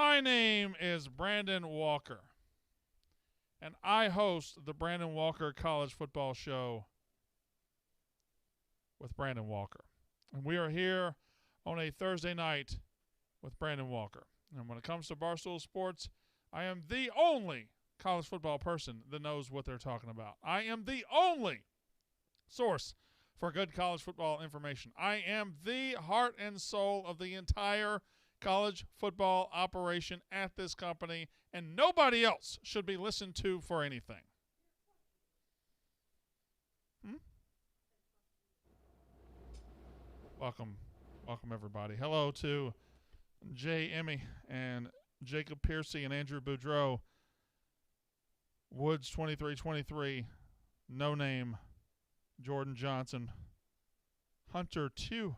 My name is Brandon Walker, and I host the Brandon Walker College Football Show with Brandon Walker. And we are here on a Thursday night with Brandon Walker. And when it comes to Barstool Sports, I am the only college football person that knows what they're talking about. I am the only source for good college football information. I am the heart and soul of the entire college football operation at this company, and nobody else should be listened to for anything. Welcome everybody. Hello to Jay Emmy and Jacob Piercy and Andrew Boudreau. Woods 2323, No Name, Jordan Johnson, Hunter 2,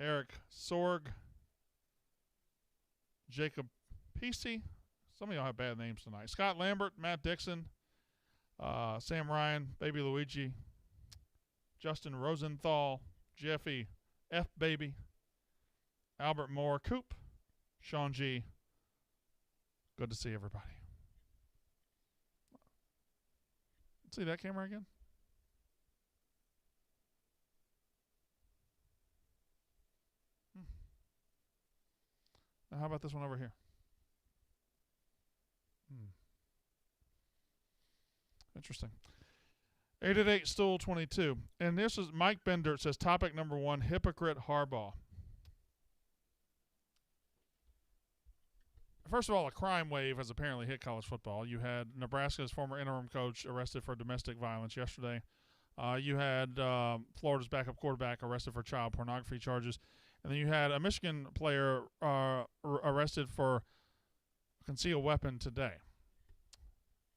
Eric Sorg, Jacob Piercy. Some of y'all have bad names tonight. Scott Lambert, Matt Dixon, Sam Ryan, Baby Luigi, Justin Rosenthal, Jeffy F. Baby, Albert Moore, Coop, Sean G. Good to see everybody. Let's see that camera again. Now how about this one over here? Interesting. 888-STOOL-22. And this is Mike Bender. It says topic number 1, hypocrite Harbaugh. First of all, a crime wave has apparently hit college football. You had Nebraska's former interim coach arrested for domestic violence yesterday. You had Florida's backup quarterback arrested for child pornography charges. And then you had a Michigan player arrested for a concealed weapon today.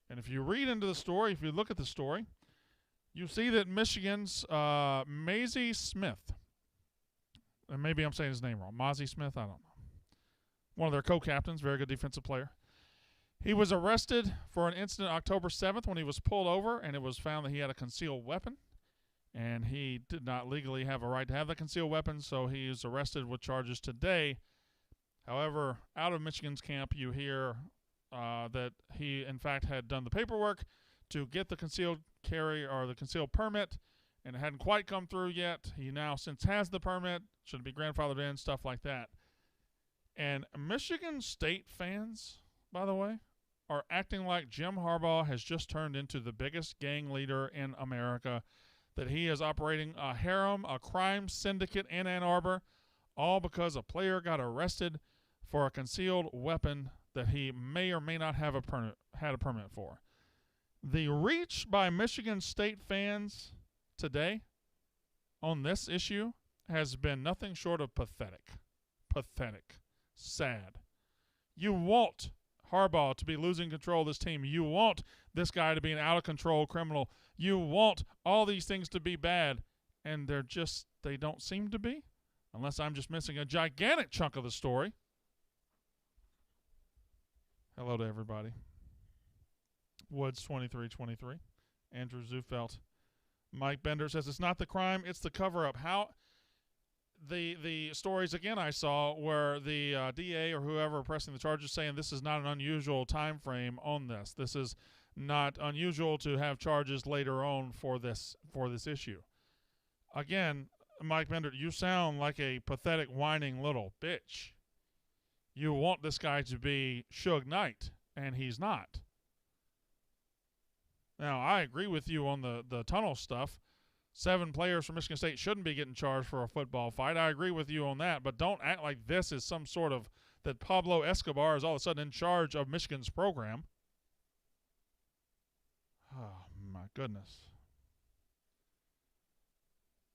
And if you read into the story, if you look at the story, you see that Michigan's Mazie Smith, and maybe I'm saying his name wrong, Mazie Smith, I don't know. One of their co-captains, very good defensive player. He was arrested for an incident October 7th when he was pulled over, and it was found that he had a concealed weapon. And he did not legally have a right to have the concealed weapon, so he is arrested with charges today. However, out of Michigan's camp, you hear that he, in fact, had done the paperwork to get the concealed carry or the concealed permit, and it hadn't quite come through yet. He now, since has the permit, should be grandfathered in, stuff like that. And Michigan State fans, by the way, are acting like Jim Harbaugh has just turned into the biggest gang leader in America, that he is operating a harem, a crime syndicate in Ann Arbor, all because a player got arrested for a concealed weapon that he may or may not have had a permit for. The reach by Michigan State fans today on this issue has been nothing short of pathetic. Pathetic. Sad. You want Harbaugh to be losing control of this team. You want this guy to be an out-of-control criminal. You want all these things to be bad, and they don't seem to be, unless I'm just missing a gigantic chunk of the story. Hello to everybody. Woods 2323. Andrew Zufelt. Mike Bender says it's not the crime, it's the cover-up. How the stories again I saw where the DA or whoever pressing the charges saying this is not an unusual time frame on this. This is not unusual to have charges later on for this issue. Again, Mike Bender, you sound like a pathetic, whining little bitch. You want this guy to be Suge Knight, and he's not. Now, I agree with you on the tunnel stuff. 7 players from Michigan State shouldn't be getting charged for a football fight. I agree with you on that, but don't act like this is some sort of that Pablo Escobar is all of a sudden in charge of Michigan's program. Oh, my goodness.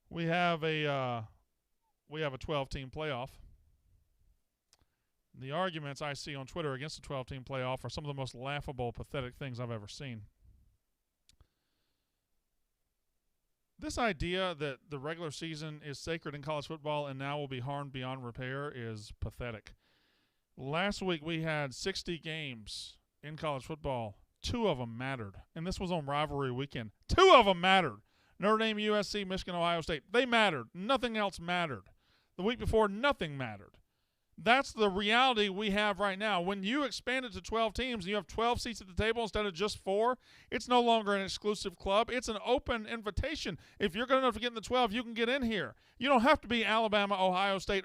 We have a 12-team playoff. The arguments I see on Twitter against the 12-team playoff are some of the most laughable, pathetic things I've ever seen. This idea that the regular season is sacred in college football and now will be harmed beyond repair is pathetic. Last week we had 60 games in college football. 2 of them mattered, and this was on rivalry weekend. 2 of them mattered. Notre Dame, USC, Michigan, Ohio State. They mattered. Nothing else mattered. The week before, nothing mattered. That's the reality we have right now. When you expand it to 12 teams and you have 12 seats at the table instead of just 4, it's no longer an exclusive club. It's an open invitation. If you're good enough to get in the 12, you can get in here. You don't have to be Alabama, Ohio State,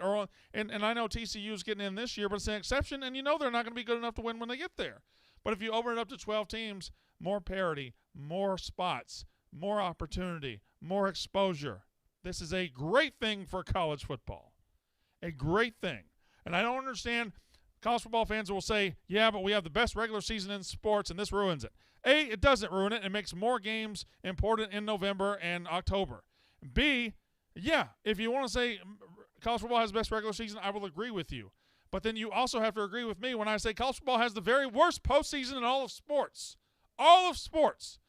and I know TCU is getting in this year, but it's an exception, and you know they're not going to be good enough to win when they get there. But if you open it up to 12 teams, more parity, more spots, more opportunity, more exposure. This is a great thing for college football. A great thing. And I don't understand college football fans will say, yeah, but we have the best regular season in sports, and this ruins it. A, it doesn't ruin it. It makes more games important in November and October. B, yeah, if you want to say college football has the best regular season, I will agree with you. But then you also have to agree with me when I say college football has the very worst postseason in all of sports. All of sports.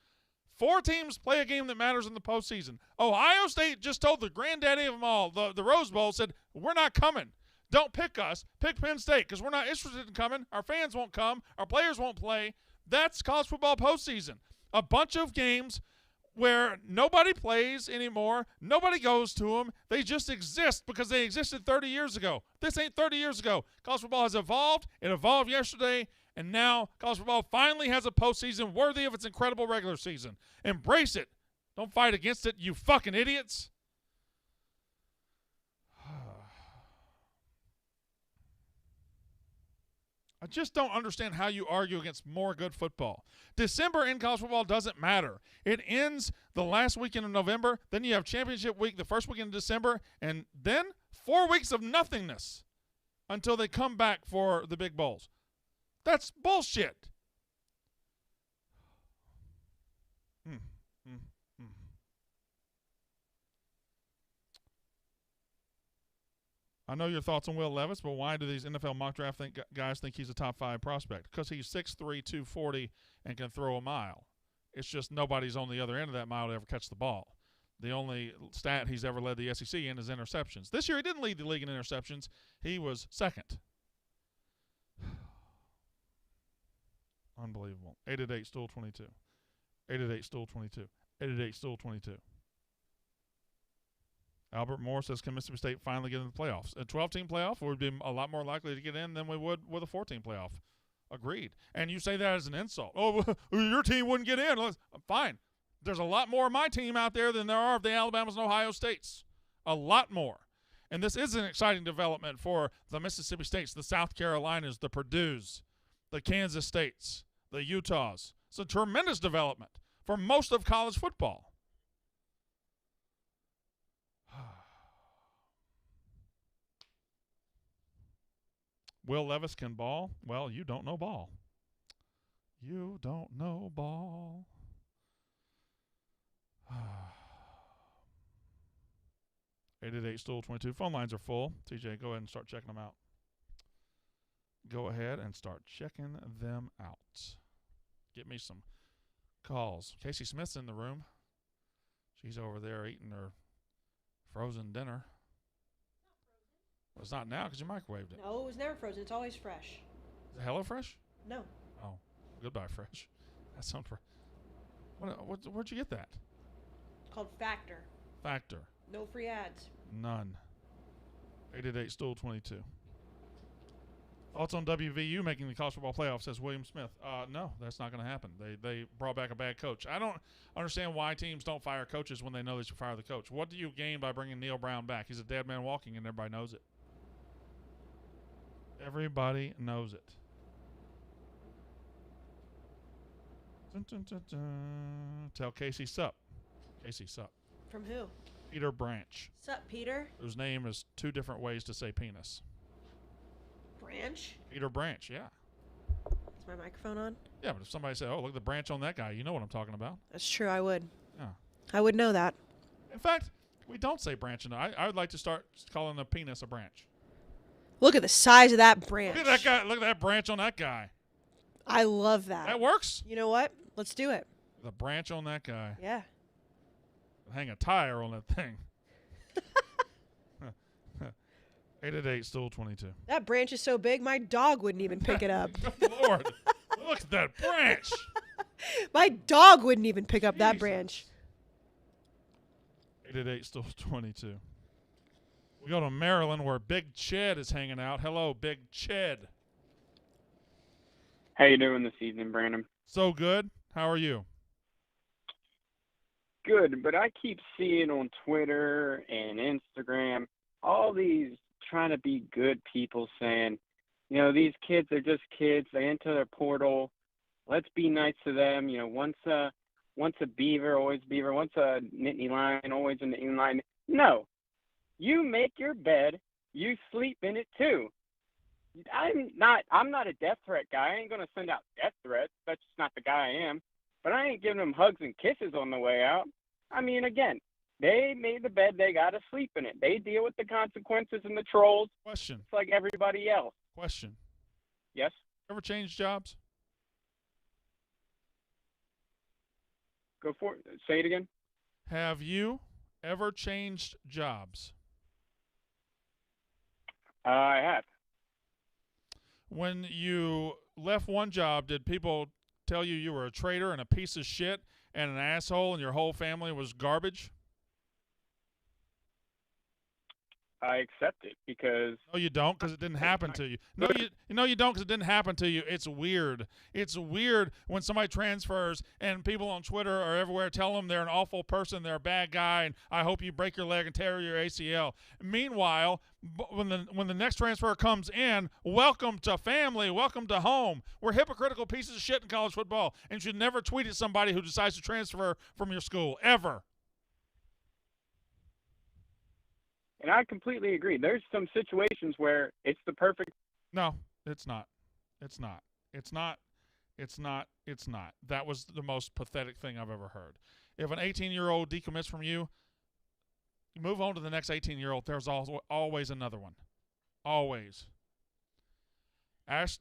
4 teams play a game that matters in the postseason. Ohio State just told the granddaddy of them all, the Rose Bowl, said, we're not coming. Don't pick us. Pick Penn State because we're not interested in coming. Our fans won't come. Our players won't play. That's college football postseason. A bunch of games where nobody plays anymore. Nobody goes to them. They just exist because they existed 30 years ago. This ain't 30 years ago. College football has evolved. It evolved yesterday, and now college football finally has a postseason worthy of its incredible regular season. Embrace it. Don't fight against it, you fucking idiots. I just don't understand how you argue against more good football. December in college football doesn't matter. It ends the last weekend of November. Then you have championship week the first weekend of December. And then 4 weeks of nothingness until they come back for the big bowls. That's bullshit. I know your thoughts on Will Levis, but why do these NFL mock draft guys think he's a top 5 prospect? Because he's 6'3", 240, and can throw a mile. It's just nobody's on the other end of that mile to ever catch the ball. The only stat he's ever led the SEC in is interceptions. This year he didn't lead the league in interceptions. He was second. Unbelievable. 888-STOOL-22. 888-STOOL-22. 888-STOOL-22. Albert Moore says, can Mississippi State finally get into the playoffs? A 12-team playoff would be a lot more likely to get in than we would with a 14 playoff. Agreed. And you say that as an insult. Oh, your team wouldn't get in. Fine. There's a lot more of my team out there than there are of the Alabamas and Ohio States. A lot more. And this is an exciting development for the Mississippi States, the South Carolinas, the Purdues, the Kansas States, the Utahs. It's a tremendous development for most of college football. Will Levis can ball? Well, you don't know ball. You don't know ball. 888-STOOL-22. Phone lines are full. TJ, go ahead and start checking them out. Go ahead and start checking them out. Get me some calls. Casey Smith's in the room. She's over there eating her frozen dinner. Well, it's not now because you microwaved it. No, it was never frozen. It's always fresh. Is it HelloFresh? No. Oh, goodbye, Fresh. That sounds where'd you get that? Called Factor. Factor. No free ads. None. 888-STOOL-22. Thoughts on WVU making the college football playoffs, says William Smith. No, that's not going to happen. They brought back a bad coach. I don't understand why teams don't fire coaches when they know they should fire the coach. What do you gain by bringing Neil Brown back? He's a dead man walking, and everybody knows it. Everybody knows it. Dun, dun, dun, dun. Tell Casey sup. Casey sup. From who? Peter Branch. Sup, Peter? Whose name is 2 different ways to say penis. Branch? Peter Branch, yeah. Is my microphone on? Yeah, but if somebody said, oh, look at the branch on that guy, you know what I'm talking about. That's true, I would. Yeah. I would know that. In fact, we don't say branch enough. I would like to start calling a penis a branch. Look at the size of that branch. Look at that guy. Look at that branch on that guy. I love that. That works. You know what? Let's do it. The branch on that guy. Yeah. Hang a tire on that thing. 888-STOOL-22. That branch is so big, my dog wouldn't even pick it up. Good Lord. Look at that branch. My dog wouldn't even pick up that branch. 888-STOOL-22. We go to Maryland where Big Ched is hanging out. Hello, Big Ched. How you doing this evening, Brandon? So good. How are you? Good, but I keep seeing on Twitter and Instagram all these trying to be good people saying, you know, these kids are just kids. They enter their portal. Let's be nice to them. You know, once a beaver, always beaver. Once a Nittany Lion, always a Nittany Lion. No, you make your bed. You sleep in it too. I'm not a death threat guy. I ain't gonna send out death threats. That's just not the guy I am. But I ain't giving them hugs and kisses on the way out. I mean, again, they made the bed. They got to sleep in it. They deal with the consequences and the trolls. Question. It's like everybody else. Question. Yes? Ever changed jobs? Go for it. Say it again. Have you ever changed jobs? I have. When you left one job, did people tell you you were a traitor and a piece of shit and an asshole and your whole family was garbage? I accept it because No, you don't, because it didn't happen to you. No, you don't, because it didn't happen to you. It's weird. It's weird when somebody transfers and people on Twitter or everywhere tell them they're an awful person, they're a bad guy, and I hope you break your leg and tear your ACL. Meanwhile, when the next transfer comes in, welcome to family, welcome to home. We're hypocritical pieces of shit in college football, and you should never tweet at somebody who decides to transfer from your school, ever. And I completely agree. There's some situations where it's the perfect. No, it's not. It's not. It's not. It's not. It's not. That was the most pathetic thing I've ever heard. If an 18-year-old decommits from you, move on to the next 18-year-old. There's always another one. Always. Ash.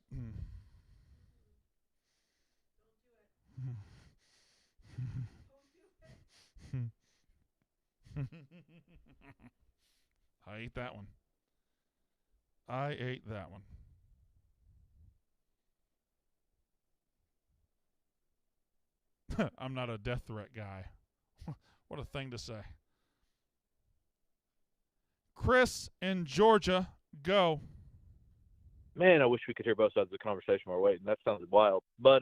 I ate that one. I'm not a death threat guy. What a thing to say. Chris in Georgia, go. Man, I wish we could hear both sides of the conversation while we're waiting. That sounded wild. But,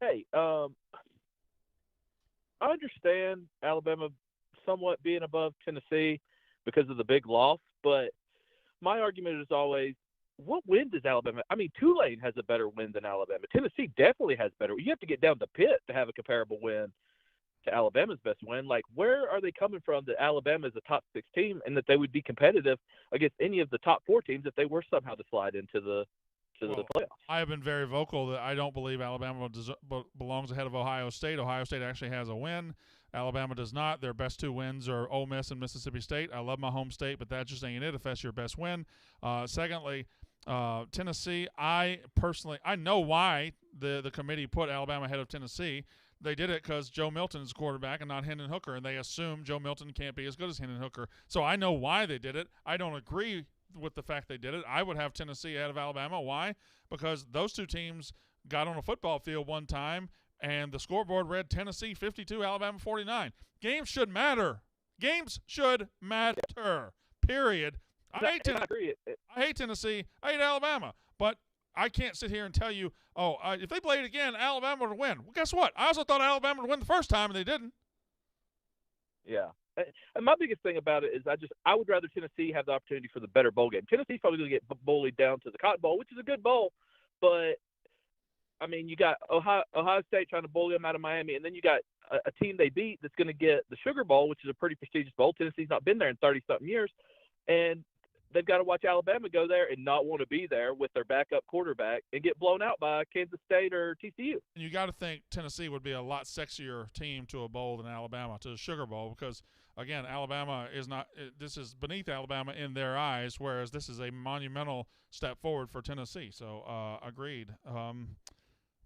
hey, I understand Alabama somewhat being above Tennessee because of the big loss, but my argument is always, what win does Alabama – I mean, Tulane has a better win than Alabama. Tennessee definitely has better – you have to get down to Pitt to have a comparable win to Alabama's best win. Like, where are they coming from that Alabama is a top 6 team and that they would be competitive against any of the top 4 teams if they were somehow to slide into the playoffs? I have been very vocal that I don't believe Alabama belongs ahead of Ohio State. Ohio State actually has a win. Alabama does not. Their best 2 wins are Ole Miss and Mississippi State. I love my home state, but that just ain't it if that's your best win. Secondly, Tennessee, I know why the committee put Alabama ahead of Tennessee. They did it because Joe Milton is quarterback and not Hendon Hooker, and they assume Joe Milton can't be as good as Hendon Hooker. So I know why they did it. I don't agree with the fact they did it. I would have Tennessee ahead of Alabama. Why? Because those 2 teams got on a football field one time, and the scoreboard read Tennessee 52, Alabama 49. Games should matter. Games should matter. Period. I hate Tennessee. I hate Alabama. But I can't sit here and tell you, if they played again, Alabama would win. Well, guess what? I also thought Alabama would win the first time, and they didn't. Yeah. And my biggest thing about it is I would rather Tennessee have the opportunity for the better bowl game. Tennessee's probably going to get bullied down to the Cotton Bowl, which is a good bowl, but I mean, you got Ohio State trying to bully them out of Miami, and then you got a team they beat that's going to get the Sugar Bowl, which is a pretty prestigious bowl. Tennessee's not been there in 30-something years, and they've got to watch Alabama go there and not want to be there with their backup quarterback and get blown out by Kansas State or TCU. And you got to think Tennessee would be a lot sexier team to a bowl than Alabama, to the Sugar Bowl, because, again, Alabama is not – this is beneath Alabama in their eyes, whereas this is a monumental step forward for Tennessee. So, agreed.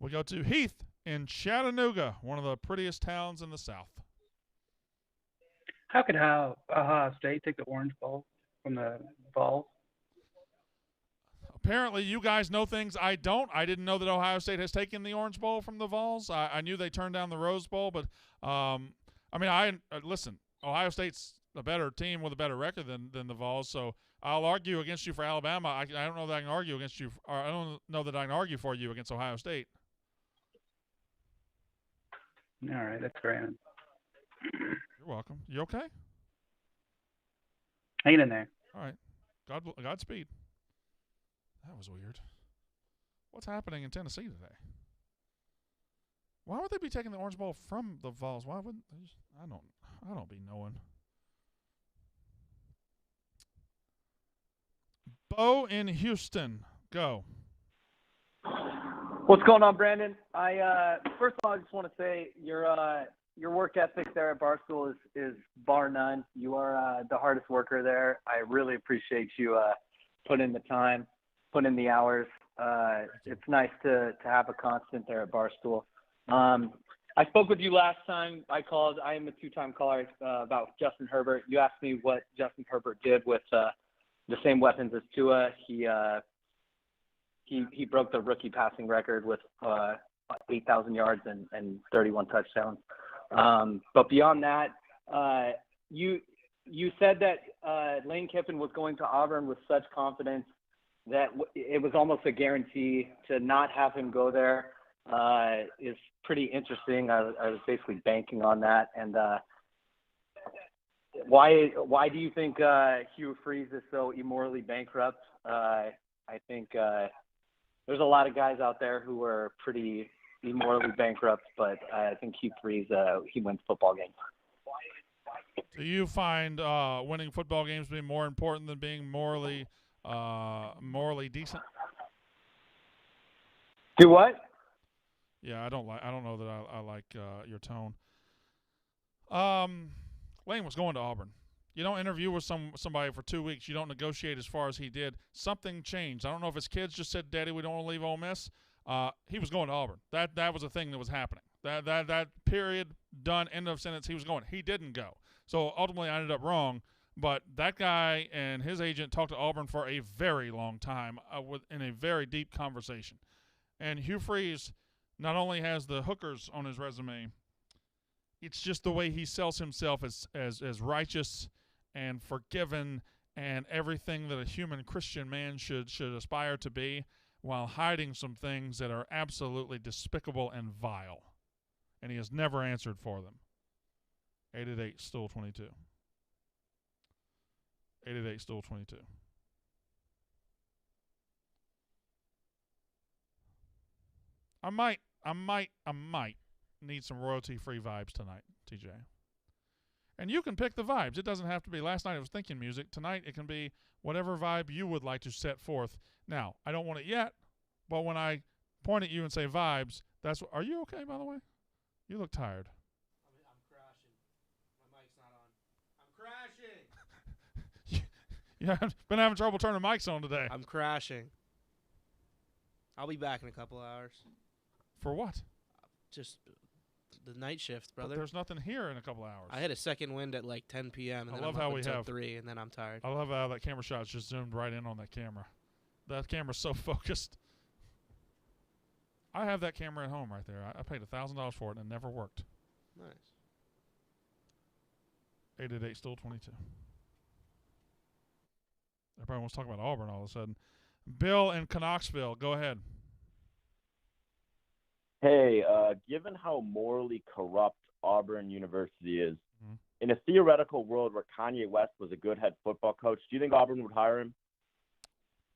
We go to Heath in Chattanooga, one of the prettiest towns in the South. How could Ohio State take the Orange Bowl from the Vols? Apparently, you guys know things I don't. I didn't know that Ohio State has taken the Orange Bowl from the Vols. I knew they turned down the Rose Bowl, but listen. Ohio State's a better team with a better record than the Vols. So I'll argue against you for Alabama. I don't know that I can argue against you. Or I don't know that I can argue for you against Ohio State. All right, that's great. You're welcome. You okay? Hanging in there. All right. Godspeed. That was weird. What's happening in Tennessee today? Why would they be taking the Orange Bowl from the Vols? Why wouldn't they just, I don't be knowing. Bo in Houston, go. What's going on, Brandon? First of all, I just want to say your work ethic there at Barstool is bar none. You are the hardest worker there. I really appreciate you putting in the time, putting in the hours. It's nice to have a constant there at Barstool. I spoke with you last time I called. I am a two-time caller about Justin Herbert. You asked me what Justin Herbert did with the same weapons as Tua. He broke the rookie passing record with 8,000 yards and 31 touchdowns. But beyond that, you said that Lane Kiffin was going to Auburn with such confidence that it was almost a guarantee. To not have him go there is pretty interesting. I was basically banking on that. And why do you think Hugh Freeze is so immorally bankrupt? I think there's a lot of guys out there who are pretty immorally bankrupt, but I think Hugh Freeze, he wins football games. Do you find winning football games to be more important than being morally decent? Do what? Yeah, I don't know that I like your tone. Lane was going to Auburn. You don't interview with somebody for 2 weeks. You don't negotiate as far as he did. Something changed. I don't know if his kids just said, "Daddy, we don't want to leave Ole Miss." He was going to Auburn. That was a thing that was happening. That period, done, end of sentence. He was going. He didn't go. So ultimately, I ended up wrong. But that guy and his agent talked to Auburn for a very long time in a very deep conversation. And Hugh Freeze not only has the hookers on his resume, it's just the way he sells himself as righteous and forgiven and everything that a human Christian man should aspire to be, while hiding some things that are absolutely despicable and vile. And he has never answered for them. 888 Stool 22. 888 Stool 22. I might need some royalty-free vibes tonight, TJ. And you can pick the vibes. It doesn't have to be. Last night it was thinking music. Tonight it can be whatever vibe you would like to set forth. Now, I don't want it yet, but when I point at you and say vibes, that's what. Are you okay, by the way? You look tired. I'm crashing. My mic's not on. I'm crashing. You've been having trouble turning mics on today. I'm crashing. I'll be back in a couple hours. For what? Just the night shift, But brother. there's nothing here in a couple hours. I hit a second wind at like 10 p.m. and I then love I'm how up we until have- 3, and then I'm tired. I love how that camera shot's just zoomed right in on that camera. That camera's so focused. I have that camera at home right there. I paid $1,000 for it and it never worked. Nice. 888 Stool 22. Everybody wants to talk about Auburn all of a sudden. Bill in Knoxville, go ahead. Hey, given how morally corrupt Auburn University is, Mhm. in a theoretical world where Kanye West was a good head football coach, do you think Auburn would hire him?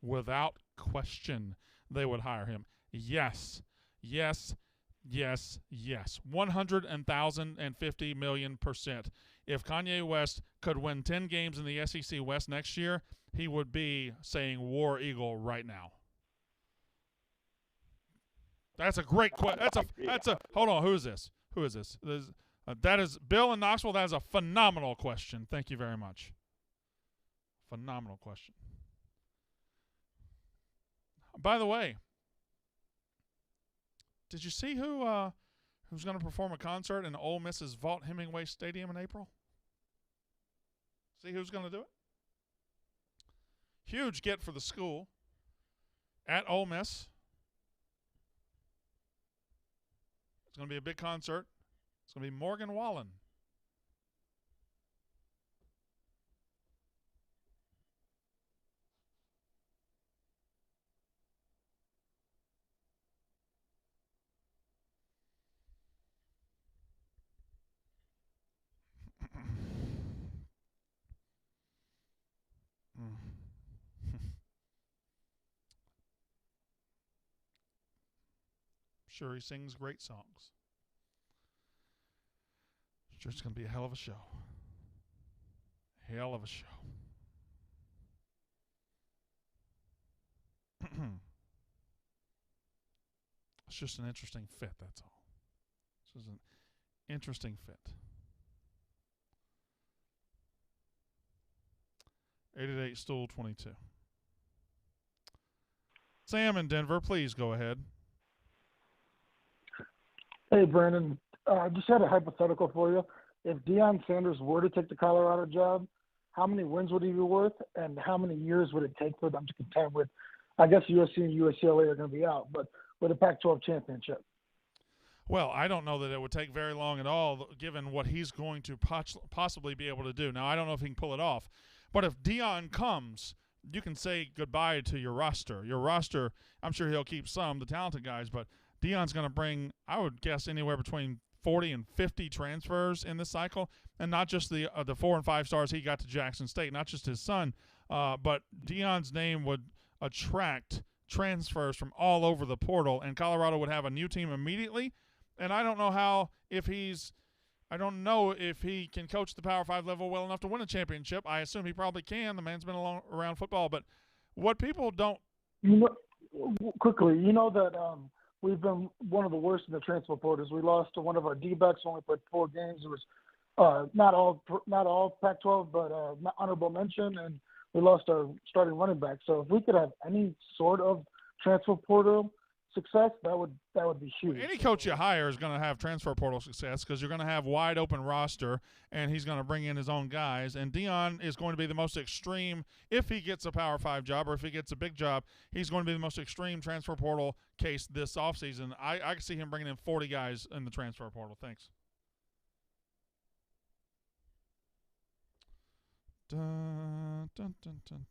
Without question, they would hire him. Yes. Yes. Yes. Yes. 100,050 million%. If Kanye West could win 10 games in the SEC West next year, he would be saying War Eagle right now. That's a great question. That's a hold on. Who is this? That is Bill in Knoxville. That is a phenomenal question. Thank you very much. Phenomenal question. By the way, did you see who's going to perform a concert in Ole Miss's Vaught Hemingway Stadium in April? See who's going to do it? Huge get for the school at Ole Miss. It's going to be a big concert. It's going to be Morgan Wallen. Sure, he sings great songs. Sure, it's going to be a hell of a show. Hell of a show. It's just an interesting fit, that's all. This is an interesting fit. 888 Stool 22. Sam in Denver, please go ahead. Hey, Brandon. I just had a hypothetical for you. If Deion Sanders were to take the Colorado job, how many wins would he be worth, and how many years would it take for them to contend with? I guess USC and UCLA are going to be out, but with a Pac-12 championship. Well, I don't know that it would take very long at all, given what he's going to possibly be able to do. Now, I don't know if he can pull it off, but if Deion comes, you can say goodbye to your roster. Your roster, I'm sure he'll keep some, the talented guys, but Deion's going to bring, I would guess, anywhere between 40 and 50 transfers in this cycle, and not just the 4 and 5 stars he got to Jackson State, not just his son, but Deion's name would attract transfers from all over the portal, and Colorado would have a new team immediately. And I don't know if he can coach the Power 5 level well enough to win a championship. I assume he probably can. The man's been around football, but what people don't. Quickly, that we've been one of the worst in the transfer portals. We lost to one of our D-backs, only played 4 games. It was not all Pac-12, but honorable mention, and we lost our starting running back. So if we could have any sort of transfer portal success, that would be huge. Any coach you hire is going to have transfer portal success because you're going to have wide open roster, and he's going to bring in his own guys. And Deion is going to be the most extreme. If he gets a Power 5 job or if he gets a big job, he's going to be the most extreme transfer portal case this offseason. I can see him bringing in 40 guys in the transfer portal. Thanks. Dun, dun, dun, dun,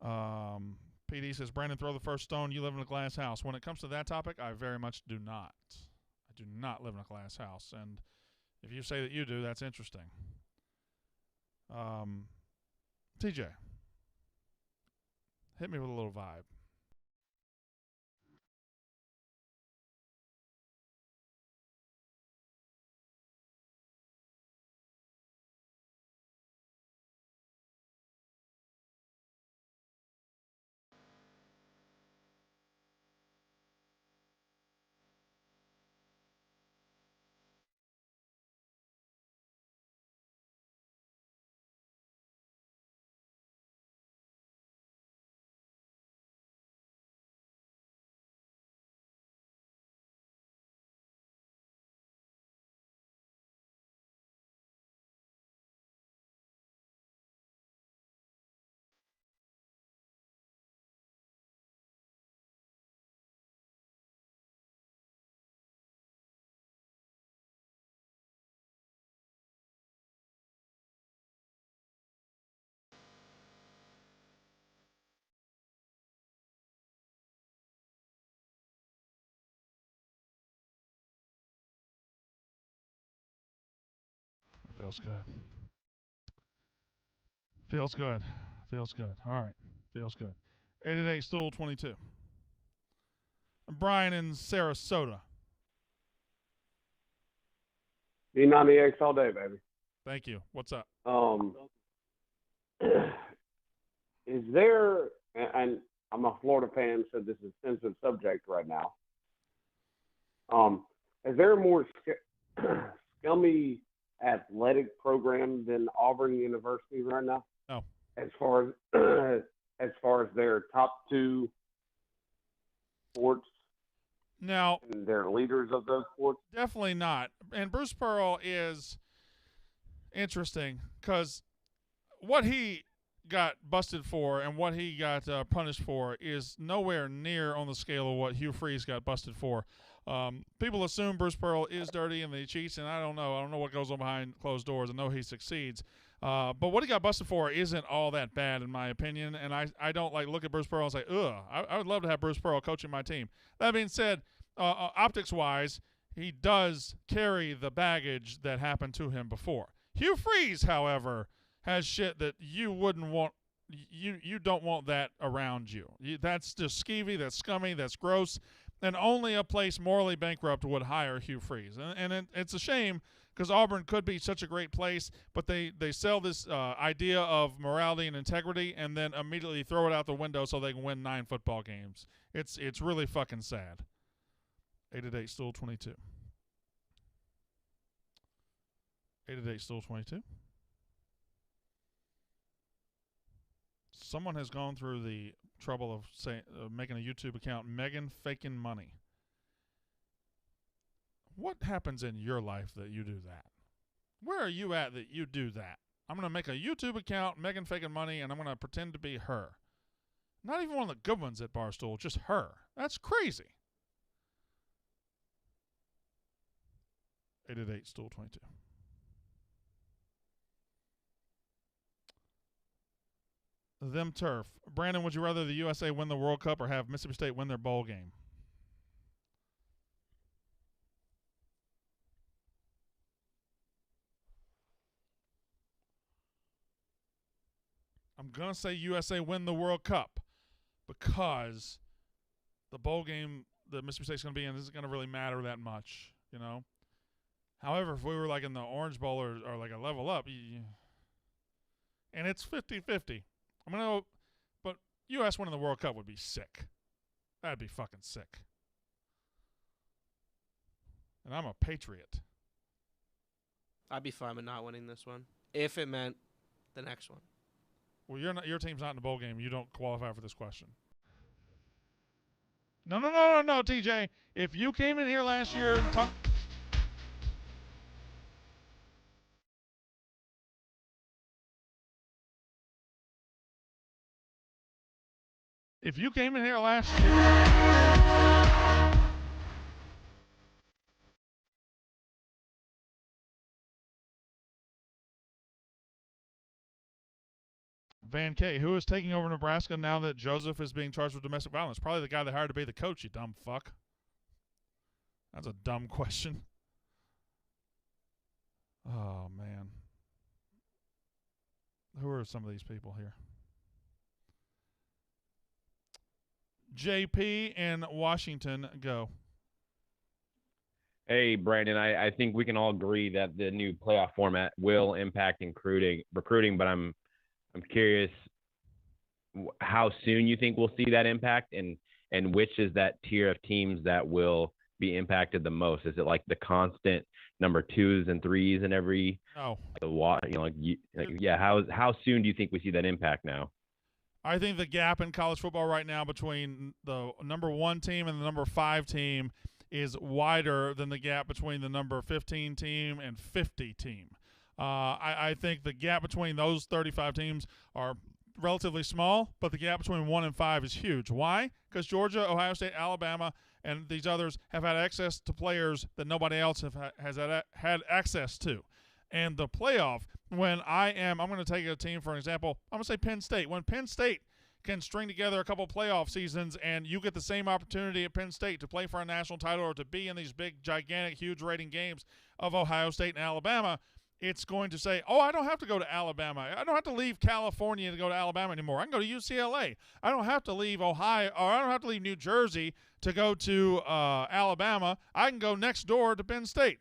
dun. PD says, Brandon, throw the first stone. You live in a glass house. When it comes to that topic, I very much do not. I do not live in a glass house. And if you say that you do, that's interesting. TJ, hit me with a little vibe. Feels good. Feels good. Feels good. All right. Feels good. 888 Stool 22. Brian in Sarasota. B98 all day, baby. Thank you. What's up? Is there, and I'm a Florida fan, so this is a sensitive subject right now. Is there a more scummy athletic program than Auburn University right now? No. As far as their top 2 sports. Now, and their leaders of those sports? Definitely not. And Bruce Pearl is interesting because what he got busted for and what he got punished for is nowhere near on the scale of what Hugh Freeze got busted for. People assume Bruce Pearl is dirty and that he cheats, and I don't know. I don't know what goes on behind closed doors. I know he succeeds. But what he got busted for isn't all that bad, in my opinion, and I don't look at Bruce Pearl and say, ugh, I would love to have Bruce Pearl coaching my team. That being said, optics-wise, he does carry the baggage that happened to him before. Hugh Freeze, however, has shit that you wouldn't want. You don't want that around you. That's just skeevy. That's scummy. That's gross. And only a place morally bankrupt would hire Hugh Freeze. And it's a shame because Auburn could be such a great place, but they sell this idea of morality and integrity and then immediately throw it out the window so they can win 9 football games. It's really fucking sad. 888-STOOL-22. 888-STOOL-22. Someone has gone through the trouble of making a YouTube account, Megan Faking Money. What happens in your life that you do that? Where are you at that you do that? I'm going to make a YouTube account, Megan Faking Money, and I'm going to pretend to be her. Not even one of the good ones at Barstool, just her. That's crazy. 888-STOOL-22. Them turf. Brandon, would you rather the USA win the World Cup or have Mississippi State win their bowl game? I'm going to say USA win the World Cup because the bowl game that Mississippi State's going to be in isn't going to really matter that much, you know? However, if we were like in the Orange Bowl or like a level up, and it's 50-50. I'm going to, but U.S. winning the World Cup would be sick. That'd be fucking sick. And I'm a patriot. I'd be fine with not winning this one if it meant the next one. Well, your team's not in the bowl game. You don't qualify for this question. No, TJ. If you came in here last year and talked. If you came in here last year. Van K, who is taking over Nebraska now that Joseph is being charged with domestic violence? Probably the guy they hired to be the coach, you dumb fuck. That's a dumb question. Oh, man. Who are some of these people here? JP in Washington, go. Hey, Brandon, I think we can all agree that the new playoff format will impact recruiting, but I'm curious how soon you think we'll see that impact and which is that tier of teams that will be impacted the most? Is it like the constant number 2s and 3s in every how soon do you think we see that impact now? I think the gap in college football right now between the number 1 team and the number 5 team is wider than the gap between the number 15 team and 50 team. I think the gap between those 35 teams are relatively small, but the gap between 1 and 5 is huge. Why? Because Georgia, Ohio State, Alabama, and these others have had access to players that nobody else has had access to. And the playoff, when I'm going to take a team for an example. I'm going to say Penn State. When Penn State can string together a couple playoff seasons and you get the same opportunity at Penn State to play for a national title or to be in these big, gigantic, huge rating games of Ohio State and Alabama, it's going to say, oh, I don't have to go to Alabama. I don't have to leave California to go to Alabama anymore. I can go to UCLA. I don't have to leave Ohio, or I don't have to leave New Jersey to go to Alabama. I can go next door to Penn State.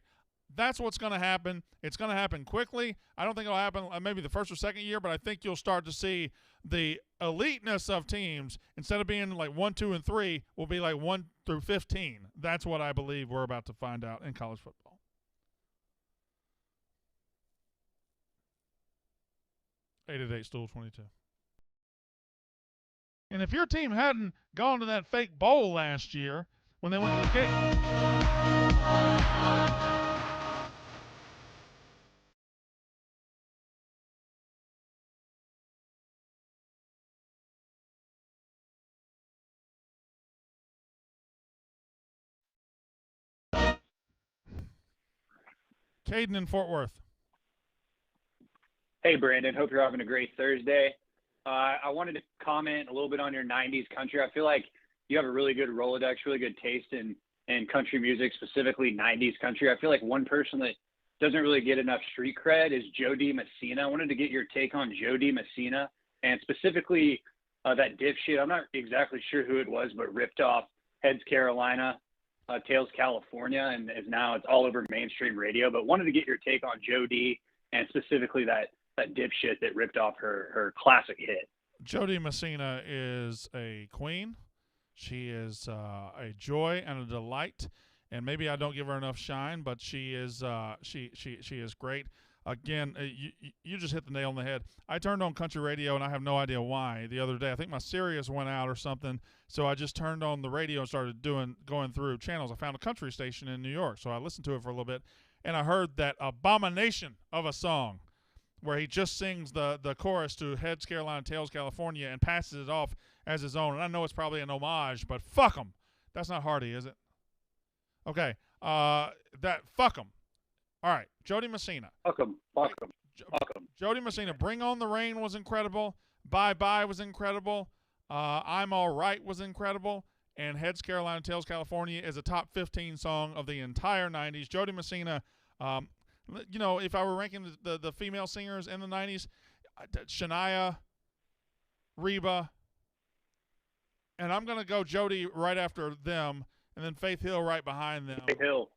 That's what's going to happen. It's going to happen quickly. I don't think it'll happen maybe the first or second year, but I think you'll start to see the eliteness of teams, instead of being like 1, 2, and 3, will be like 1 through 15. That's what I believe we're about to find out in college football. $888-STOOL-22. And if your team hadn't gone to that fake bowl last year when they went to the game. Caden in Fort Worth. Hey, Brandon. Hope you're having a great Thursday. I wanted to comment a little bit on your 90s country. I feel like you have a really good Rolodex, really good taste in country music, specifically 90s country. I feel like one person that doesn't really get enough street cred is Joe D. Messina. I wanted to get your take on Joe D. Messina and specifically that dipshit. I'm not exactly sure who it was, but ripped off Heads Carolina, Tails California, and it's all over mainstream radio. But wanted to get your take on Jody and specifically that dipshit that ripped off her classic hit. Jody Messina is a queen. She is a joy and a delight. And maybe I don't give her enough shine, but she is she is great. Again, you just hit the nail on the head. I turned on country radio, and I have no idea why the other day. I think my Sirius went out or something, so I just turned on the radio and started going through channels. I found a country station in New York, so I listened to it for a little bit, and I heard that abomination of a song where he just sings the chorus to Heads Carolina, Tails California and passes it off as his own. And I know it's probably an homage, but fuck him. That's not Hardy, is it? Okay. Fuck him. All right, Jody Messina. Fuck him. Jody Messina, Bring On the Rain was incredible. Bye Bye was incredible. I'm All Right was incredible. And Heads Carolina, Tails California is a top 15 song of the entire 90s. Jody Messina, if I were ranking the female singers in the 90s, Shania, Reba, and I'm going to go Jody right after them, and then Faith Hill right behind them. Faith Hill.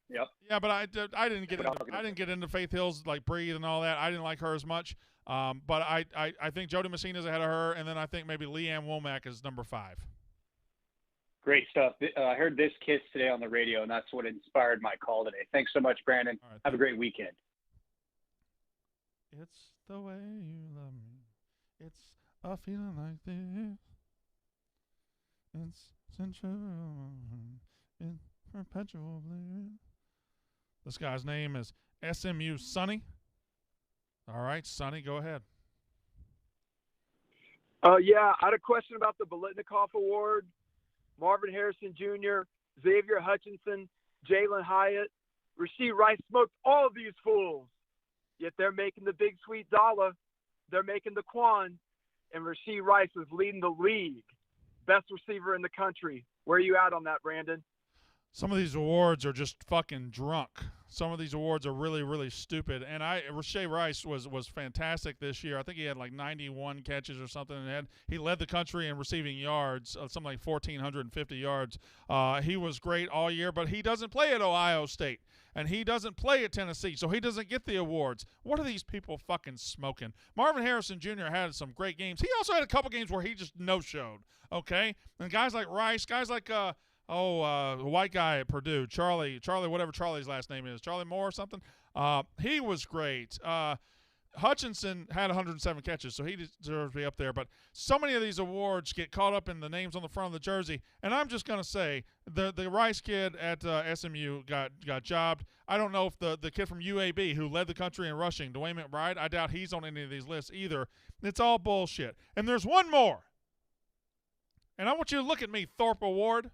Yep. Yeah, but I didn't get into Faith Hill's like Breathe and all that. I didn't like her as much. But I think Jody Messina's ahead of her, and then I think maybe Leanne Womack is number 5. Great stuff. I heard This Kiss today on the radio, and that's what inspired my call today. Thanks so much, Brandon. Right, have a great weekend. It's the way you love me. It's a feeling like this. It's sensual. It's perpetual bliss. This guy's name is SMU Sonny. All right, Sonny, go ahead. Yeah, I had a question about the Biletnikoff Award. Marvin Harrison Jr., Xavier Hutchinson, Jalen Hyatt, Rasheed Rice smoked all of these fools. Yet they're making the big sweet dollar. They're making the Quan. And Rasheed Rice is leading the league. Best receiver in the country. Where are you at on that, Brandon? Some of these awards are just fucking drunk. Some of these awards are really, really stupid. And Rasheed Rice was fantastic this year. I think he had like 91 catches or something. And he led the country in receiving yards, something like 1,450 yards. He was great all year, but he doesn't play at Ohio State. And he doesn't play at Tennessee, so he doesn't get the awards. What are these people fucking smoking? Marvin Harrison Jr. had some great games. He also had a couple games where he just no-showed, okay? And guys like Rice, guys like the white guy at Purdue, Charlie, whatever Charlie's last name is, Charlie Moore or something. He was great. Hutchinson had 107 catches, so he deserves to be up there. But so many of these awards get caught up in the names on the front of the jersey. And I'm just going to say the Rice kid at SMU got jobbed. I don't know if the kid from UAB who led the country in rushing, Dwayne McBride, I doubt he's on any of these lists either. It's all bullshit. And there's one more. And I want you to look at me, Thorpe Award.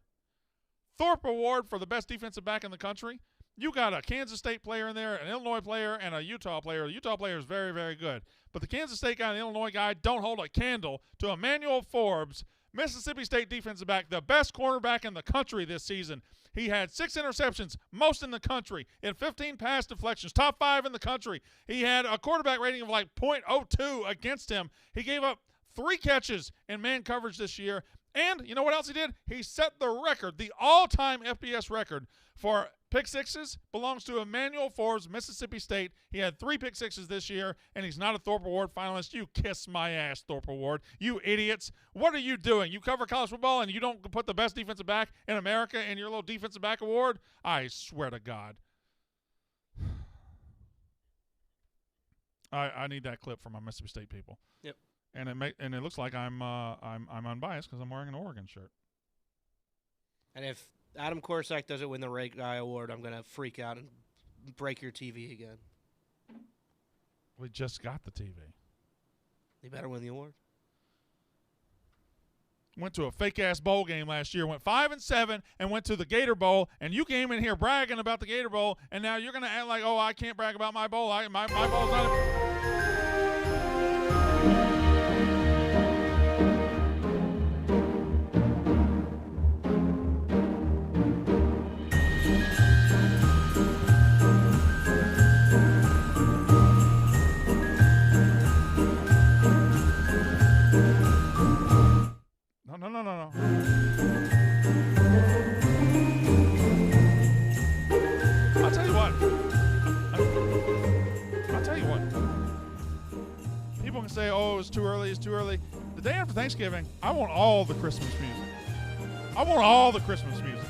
Thorpe Award for the best defensive back in the country. You got a Kansas State player in there, an Illinois player, and a Utah player. The Utah player is very, very good. But the Kansas State guy and the Illinois guy don't hold a candle to Emmanuel Forbes, Mississippi State defensive back, the best cornerback in the country this season. He had 6 interceptions, most in the country, and 15 pass deflections, top 5 in the country. He had a quarterback rating of like .02 against him. He gave up 3 catches in man coverage this year. And you know what else he did? He set the record, the all-time FBS record for pick sixes belongs to Emmanuel Forbes, Mississippi State. He had 3 pick sixes this year, and he's not a Thorpe Award finalist. You kiss my ass, Thorpe Award. You idiots. What are you doing? You cover college football, and you don't put the best defensive back in America in your little defensive back award? I swear to God. I need that clip from my Mississippi State people. Yep. And it looks like I'm unbiased because I'm wearing an Oregon shirt. And if Adam Korsak doesn't win the Ray Guy Award, I'm gonna freak out and break your TV again. We just got the TV. They better win the award. Went to a fake-ass bowl game last year, went 5-7, and went to the Gator Bowl, and you came in here bragging about the Gator Bowl, and now you're going to act like, oh, I can't brag about my bowl. My bowl's not No. early. It's too early. The day after Thanksgiving, I want all the Christmas music. I want all the Christmas music.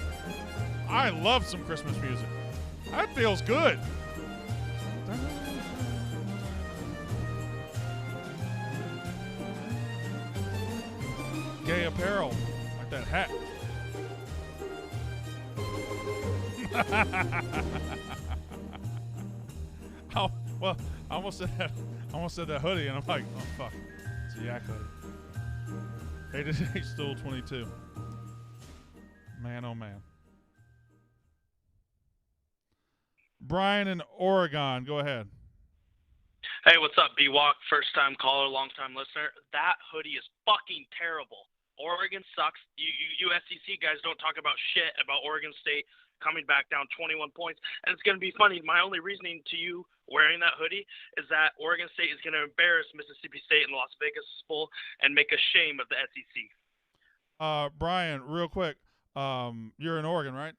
I love some Christmas music. That feels good. Gay apparel, like that hat. Oh, well, I almost said that hoodie, and I'm like, oh fuck, it's a yak hoodie. 8 Stool 22. Man, oh man. Brian in Oregon, go ahead. Hey, what's up, B-Walk? First-time caller, long-time listener. That hoodie is fucking terrible. Oregon sucks. You SEC guys don't talk about shit about Oregon State coming back down 21 points. And it's going to be funny. My only reasoning to you wearing that hoodie is that Oregon State is going to embarrass Mississippi State in the Las Vegas Bowl and make a shame of the SEC. Brian, real quick, you're in Oregon, right?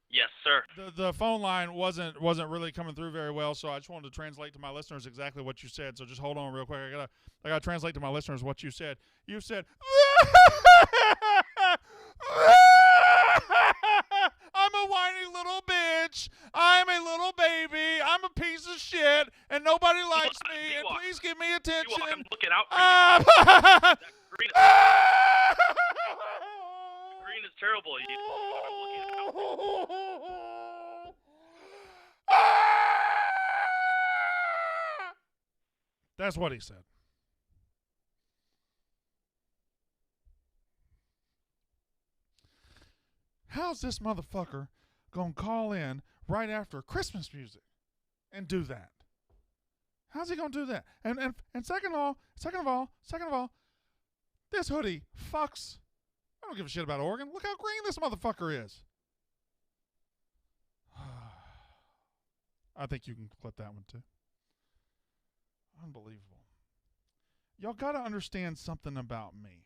Yes, sir. The phone line wasn't really coming through very well, so I just wanted to translate to my listeners exactly what you said. So just hold on real quick. I gotta translate to my listeners what you said. You said, "I'm a whiny little bitch. I'm a little baby. I'm a piece of shit, and nobody likes me. And please give me attention." I'm looking out for you. Green is terrible. I'm looking out for you. That's what he said. How's this motherfucker gonna call in right after Christmas music and do that? How's he gonna do that? And second of all, this hoodie fucks. I don't give a shit about Oregon. Look how green this motherfucker is. I think you can clip that one too. Unbelievable. Y'all got to understand something about me.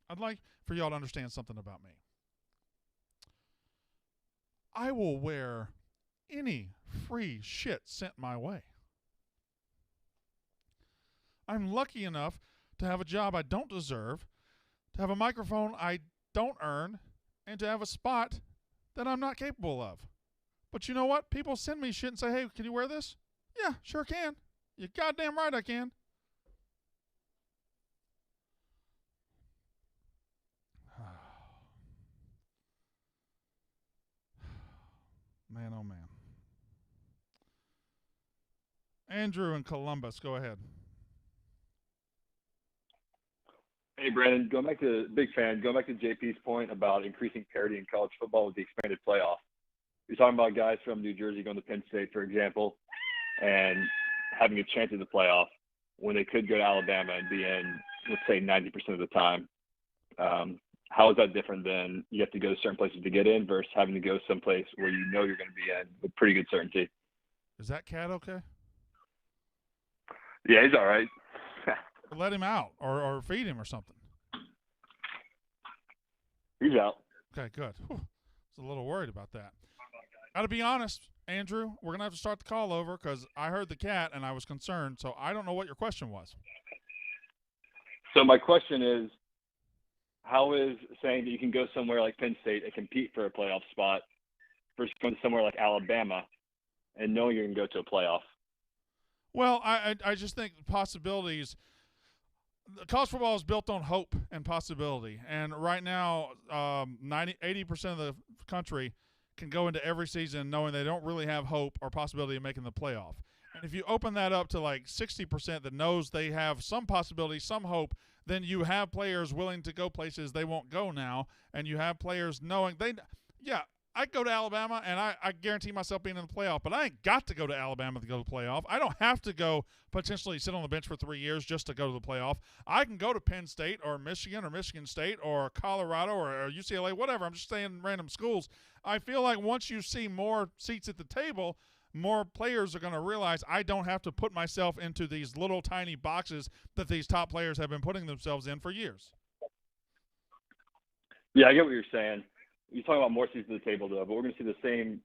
I'd like for y'all to understand something about me. I will wear any free shit sent my way. I'm lucky enough to have a job I don't deserve, to have a microphone I don't earn, and to have a spot that I'm not capable of. But you know what? People send me shit and say, hey, can you wear this? Yeah, sure can. You're goddamn right I can. Man, oh man. Andrew in Columbus, go ahead. Hey, Brandon, going back to JP's point about increasing parity in college football with the expanded playoff. You're talking about guys from New Jersey going to Penn State, for example, and having a chance at the playoff when they could go to Alabama and be in, let's say, 90% of the time. How is that different than you have to go to certain places to get in versus having to go someplace where you know you're going to be in with pretty good certainty? Is that cat okay? Yeah, he's all right. Let him out or feed him or something. He's out. Okay, good. Whew. I was a little worried about that. Got to be honest, Andrew, we're going to have to start the call over because I heard the cat and I was concerned, so I don't know what your question was. So my question is, how is saying that you can go somewhere like Penn State and compete for a playoff spot versus going somewhere like Alabama and knowing you're going to go to a playoff? Well, I just think possibilities – college football is built on hope and possibility. And right now, 80% of the country can go into every season knowing they don't really have hope or possibility of making the playoff. And if you open that up to like 60% that knows they have some possibility, some hope, then you have players willing to go places they won't go now. And you have players knowing I go to Alabama, and I guarantee myself being in the playoff, but I ain't got to go to Alabama to go to the playoff. I don't have to go potentially sit on the bench for 3 years just to go to the playoff. I can go to Penn State or Michigan State or Colorado or UCLA, whatever. I'm just saying random schools. I feel like once you see more seats at the table, more players are going to realize I don't have to put myself into these little tiny boxes that these top players have been putting themselves in for years. Yeah, I get what you're saying. You're talking about more seats at the table, though, but we're going to see the same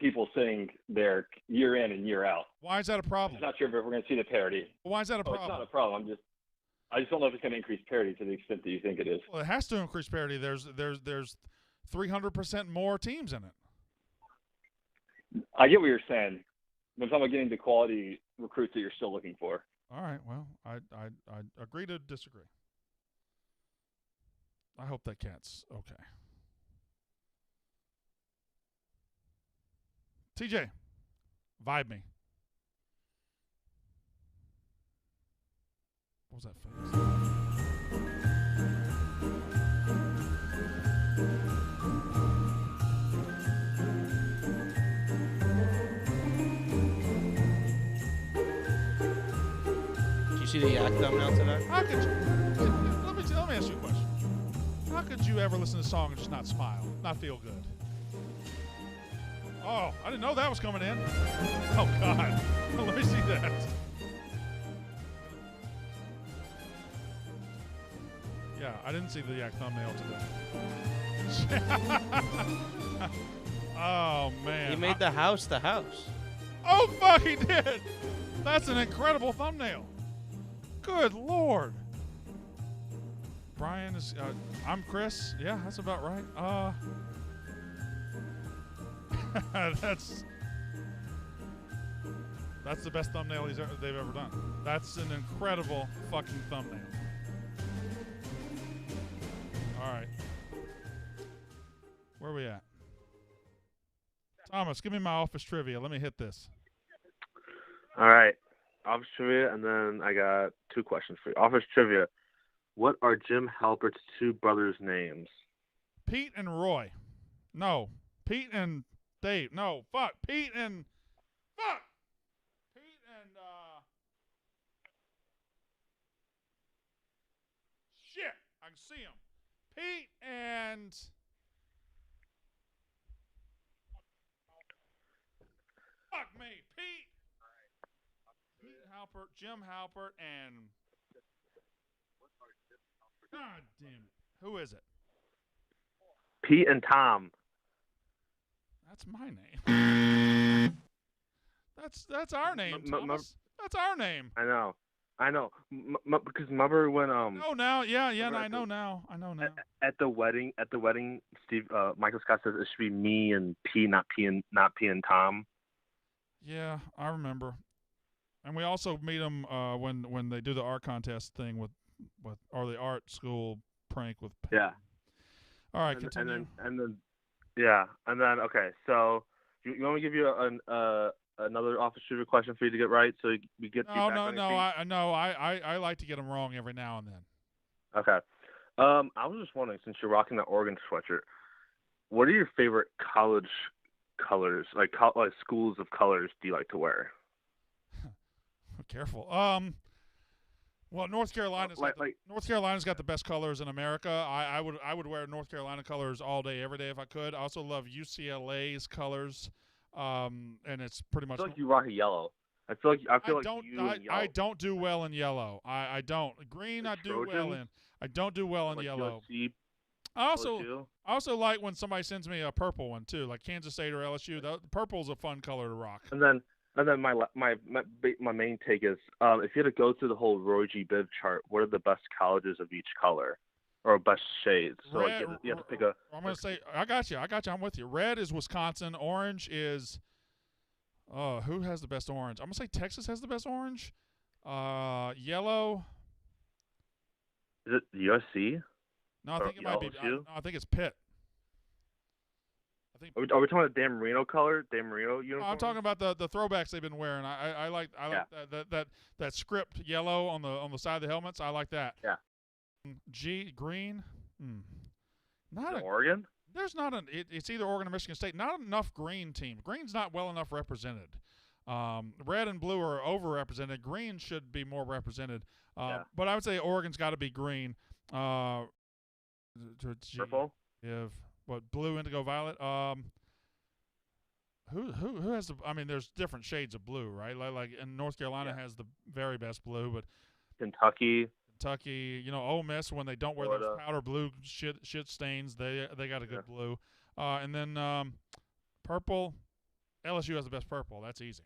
people saying they're year in and year out. Why is that a problem? I'm not sure if we're going to see the parity. Why is that a problem? It's not a problem. I just don't know if it's going to increase parity to the extent that you think it is. Well, it has to increase parity. There's 300% more teams in it. I get what you're saying, but I'm talking about getting the quality recruits that you're still looking for. All right. Well, I agree to disagree. I hope that cat's okay. TJ, vibe me. What was that face? Did you see the Yak thumbnail today? How could you? Let me ask you a question. How could you ever listen to a song and just not smile, not feel good? Oh, I didn't know that was coming in. Oh, God. Let me see that. Yeah, I didn't see the Yak thumbnail today. Oh, man. He made the house the house. Oh, fuck, he did. That's an incredible thumbnail. Good Lord. Brian is, I'm Chris. Yeah, that's about right. That's the best thumbnail they've ever done. That's an incredible fucking thumbnail. All right. Where are we at? Thomas, give me my office trivia. Let me hit this. All right. Office trivia, and then I got two questions for you. Office trivia. What are Jim Halpert's two brothers' names? Pete and Roy. No. Pete and Dave. No. Fuck. Pete and... Fuck! Pete and, Shit! I can see him. Pete and... Fuck me. Pete Halpert, Jim Halpert, and... God damn it. Who is it? Pete and Tom. That's my name. That's our name, Thomas. That's our name. I know. Because remember when Oh, now, yeah, I know now. At the wedding, Steve, Michael Scott says it should be me and P, not P and Tom. Yeah, I remember. And we also meet them when they do the art contest thing with or the art school prank with. Yeah. All right, continue. And then okay. So you want me to give you another office trivia question for you to get right, so we get you back on your feet? I like to get them wrong every now and then. Okay. I was just wondering, since you're rocking that Oregon sweatshirt, what are your favorite college colors, like schools of colors, do you like to wear? Careful. Well, North Carolina's got the best colors in America. I would wear North Carolina colors all day, every day if I could. I also love UCLA's colors, and it's pretty much. I feel like you rock a yellow. I feel like I don't do well in yellow. I don't. Green I do well in. I don't do well in yellow. I also like when somebody sends me a purple one too, like Kansas State or LSU. The purple's a fun color to rock. And then my main take is, if you had to go through the whole Roy G. Biv chart, what are the best colleges of each color, or best shades? So Red, you have to pick a. I'm gonna say I got you. I'm with you. Red is Wisconsin. Orange is. Who has the best orange? I'm gonna say Texas has the best orange. Yellow. Is it USC? No, I think it might be. I think it's Pitt. Are we talking about Dan Marino color? Dan Marino uniform? I'm talking about the throwbacks they've been wearing. I like that script yellow on the side of the helmets. I like that. Yeah. Green. Not Oregon. There's not it's either Oregon or Michigan State. Not enough green teams. Green's not well enough represented. Red and blue are overrepresented. Green should be more represented. But I would say Oregon's got to be green. Purple. What, blue, indigo, violet? Who has the? I mean, there's different shades of blue, right? Like and North Carolina has the very best blue, but Kentucky, Ole Miss, when they don't wear those powder blue shit stains, they got a good blue. And then purple. LSU has the best purple. That's easy.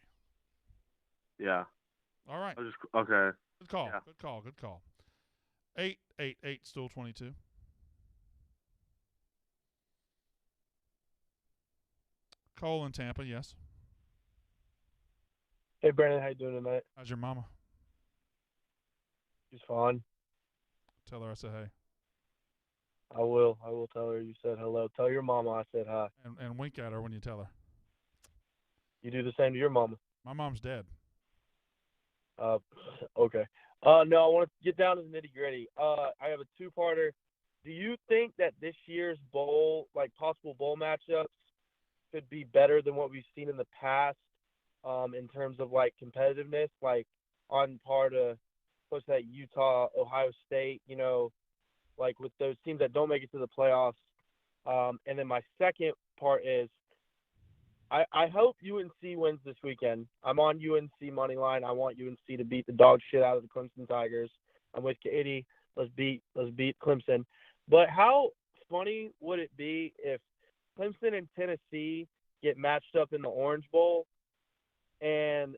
Yeah. All right. Okay. Good call. Yeah. Good call. Good call. 888 Stool 22. Cole in Tampa, yes. Hey, Brandon, how you doing tonight? How's your mama? She's fine. Tell her I said hey. I will. I will tell her you said hello. Tell your mama I said hi. And wink at her when you tell her. You do the same to your mama. My mom's dead. Okay. No, I want to get down to the nitty gritty. I have a two-parter. Do you think that this year's bowl, like possible bowl matchups, could be better than what we've seen in the past, in terms of like competitiveness, like on par to close to that Utah, Ohio State, you know, like with those teams that don't make it to the playoffs. And then my second part is, I hope UNC wins this weekend. I'm on UNC money line. I want UNC to beat the dog shit out of the Clemson Tigers. I'm with Katie. Let's beat Clemson. But how funny would it be if Clemson and Tennessee get matched up in the Orange Bowl? And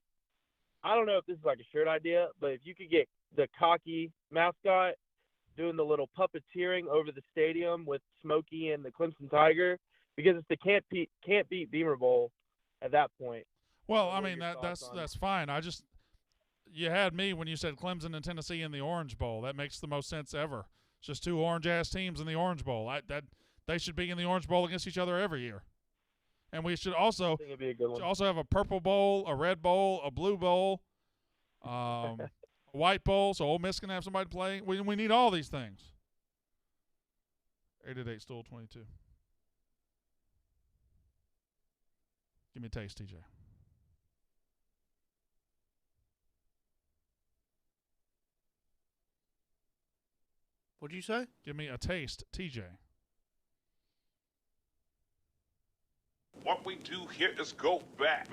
I don't know if this is like a shirt idea, but if you could get the cocky mascot doing the little puppeteering over the stadium with Smokey and the Clemson Tiger, because it's the can't beat Beamer Bowl at that point. Well, I mean that's fine. You had me when you said Clemson and Tennessee in the Orange Bowl. That makes the most sense ever. It's just two orange ass teams in the Orange Bowl. They should be in the Orange Bowl against each other every year. And we should also have a purple bowl, a red bowl, a blue bowl, a white bowl, so Ole Miss can have somebody to play. We need all these things. 888 Stool 22. Give me a taste, TJ. What'd you say? Give me a taste, TJ. What we do here is go back.